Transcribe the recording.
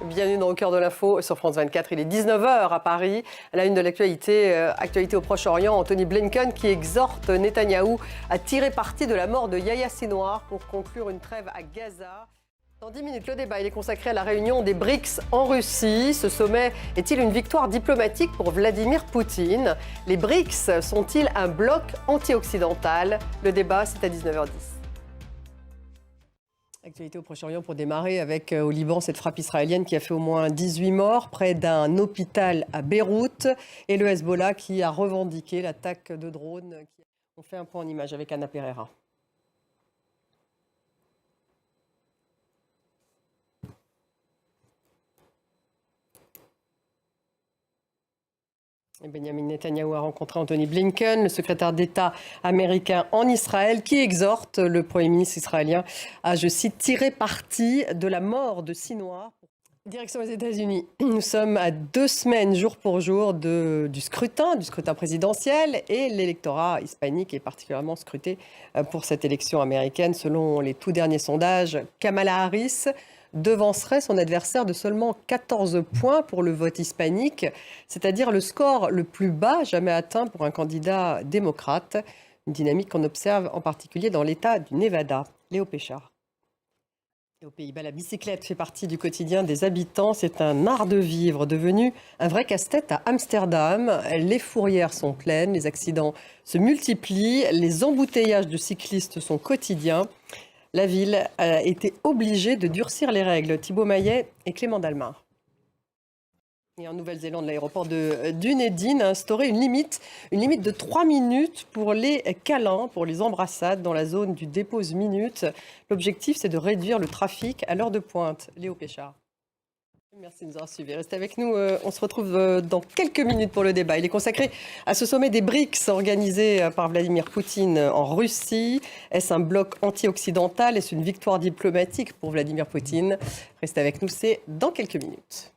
Bienvenue dans Au cœur de l'info sur France 24. Il est 19 h à Paris. À la une de l'actualité, actualité au Proche-Orient, Anthony Blinken qui exhorte Netanyahou à tirer parti de la mort de Yahya Sinwar pour conclure une trêve à Gaza. Dans 10 minutes, le débat il est consacré à la réunion des BRICS en Russie. Ce sommet est-il une victoire diplomatique pour Vladimir Poutine? Les BRICS sont-ils un bloc anti-occidental? Le débat, c'est à 19 h 10. Actualité au Proche-Orient pour démarrer avec au Liban cette frappe israélienne qui a fait au moins 18 morts près d'un hôpital à Beyrouth et le Hezbollah qui a revendiqué l'attaque de drones. On fait un point en image avec Anna Pereira. Benjamin Netanyahou a rencontré Anthony Blinken, le secrétaire d'État américain en Israël, qui exhorte le Premier ministre israélien à, je cite, tirer parti de la mort de Sinwar. Direction aux États-Unis. Nous sommes à 2 semaines, jour pour jour, du scrutin présidentiel et l'électorat hispanique est particulièrement scruté pour cette élection américaine. Selon les tout derniers sondages, Kamala Harris devancerait son adversaire de seulement 14 points pour le vote hispanique, c'est-à-dire le score le plus bas jamais atteint pour un candidat démocrate. Une dynamique qu'on observe en particulier dans l'État du Nevada. Léo Péchard. Et aux Pays-Bas, la bicyclette fait partie du quotidien des habitants. C'est un art de vivre devenu un vrai casse-tête à Amsterdam. Les fourrières sont pleines, les accidents se multiplient, les embouteillages de cyclistes sont quotidiens. La ville a été obligée de durcir les règles. Thibaut Maillet et Clément Dalmar. Et en Nouvelle-Zélande, l'aéroport de Dunedin a instauré une limite de 3 minutes pour les câlins, pour les embrassades dans la zone du dépose minute. L'objectif, c'est de réduire le trafic à l'heure de pointe. Léo Péchard. Merci de nous avoir suivis. Restez avec nous. On se retrouve dans quelques minutes pour le débat. Il est consacré à ce sommet des BRICS organisé par Vladimir Poutine en Russie. Est-ce un bloc anti-occidental? Est-ce une victoire diplomatique pour Vladimir Poutine? Restez avec nous, c'est dans quelques minutes.